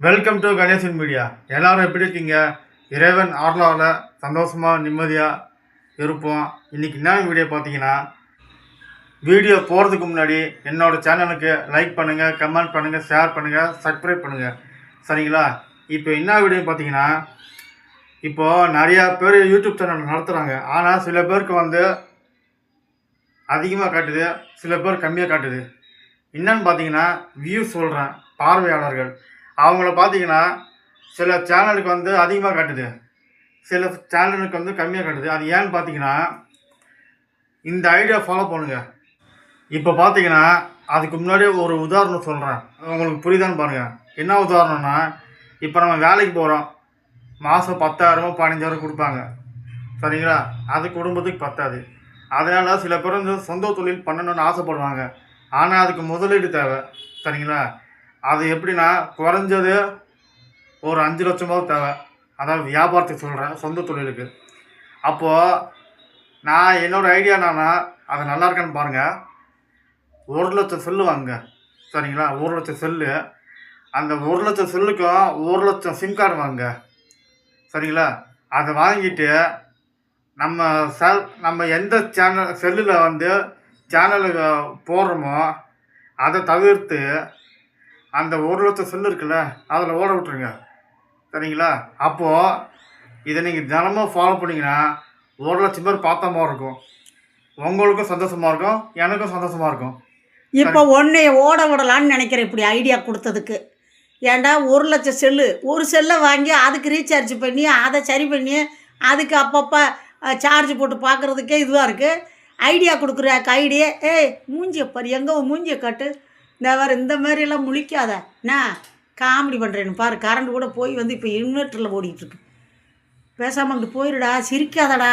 Welcome to Ganesan media. எல்லாரும் எப்படி இருக்கீங்க? இறைவன் ஆர்லாவில் சந்தோஷமாக நிம்மதியாக இருப்போம். இன்றைக்கி என்ன வீடியோ பார்த்தீங்கன்னா, வீடியோ போகிறதுக்கு முன்னாடி என்னோடய சேனலுக்கு லைக் பண்ணுங்கள், கமெண்ட் பண்ணுங்கள், ஷேர் பண்ணுங்கள், சப்ஸ்கிரைப் பண்ணுங்கள். சரிங்களா? இப்போ என்ன வீடியோ பார்த்தீங்கன்னா, இப்போது நிறையா பேர் யூடியூப் சேனல் நடத்துகிறாங்க. ஆனால் சில பேருக்கு அதிகமாக காட்டுது, சில பேர் கம்மியாக காட்டுது. என்னன்னு பார்த்தீங்கன்னா, வியூஸ் சொல்கிறேன், பார்வையாளர்கள் அவங்கள பார்த்தீங்கன்னா சில சேனலுக்கு அதிகமாக காட்டுது, சில சேனலுக்கு கம்மியாக காட்டுது. அது ஏன்னு பார்த்தீங்கன்னா, இந்த ஐடியா ஃபாலோ பண்ணுங்கள். இப்போ பார்த்தீங்கன்னா, அதுக்கு முன்னாடியே ஒரு உதாரணம் சொல்கிறேன், உங்களுக்கு புரியுதான்னு பாருங்கள். என்ன உதாரணம்னா, இப்போ நம்ம வேலைக்கு போகிறோம், மாதம் 10,000 15,000 கொடுப்பாங்க. சரிங்களா? அது குடும்பத்துக்கு பத்தாது. அதனால் சில பேர் சொந்த தொழில் பண்ணணுன்னு ஆசைப்படுவாங்க. ஆனால் அதுக்கு முதலீடு தேவை. சரிங்களா? அது எப்படின்னா, குறைஞ்சது ஒரு 5 லட்சமாவது தேவை. அதாவது வியாபாரத்துக்கு சொல்கிறேன், சொந்த தொழிலுக்கு. அப்போது நான் என்னோடய ஐடியா என்னன்னா, அது நல்லா இருக்கான்னு பாருங்கள். 1 லட்சம் செல்லு வாங்குங்க. சரிங்களா? 1 லட்சம் செல்லு. அந்த 1 லட்சம் செல்லுக்கும் 1 லட்சம் சிம் கார்டு வாங்குங்க. சரிங்களா? அதை வாங்கிட்டு நம்ம எந்த செல்லில் சேனலுக்கு போடுறோமோ அதை தவிர்த்து அந்த 1 லட்சம் செல்லு இருக்குல்ல, அதில் ஓட விட்டுருங்க. சரிங்களா? அப்போது இதை நீங்கள் தினமும் ஃபாலோ பண்ணிங்கன்னா 1 லட்சம் பேர் பார்த்த மாதிரி இருக்கும். உங்களுக்கும் சந்தோஷமாக இருக்கும், எனக்கும் சந்தோஷமாக இருக்கும். இப்போ ஒன்றைய ஓட விடலான்னு நினைக்கிறேன் இப்படி ஐடியா கொடுத்ததுக்கு. ஏன்டா 1 லட்சம் செல்லு, ஒரு செல்லை வாங்கி அதுக்கு ரீசார்ஜ் பண்ணி அதை சரி பண்ணி அதுக்கு அப்பப்போ சார்ஜ் போட்டு பார்க்குறதுக்கே இதுவாக இருக்குது. ஐடியா கொடுக்குற ஐடியா மூஞ்சியை பாரு, எங்கே மூஞ்சியை காட்டு, இந்த மாதிரியெல்லாம் முழிக்காத, நான் காமெடி பண்ணுறேன்னு பாரு. கரண்ட் கூட போய் இப்போ இன்வெர்ட்டரில் ஓடிக்கிட்டுருக்கு. பேசாமல் அங்கிட்டு போயிடுடா, சிரிக்காதடா.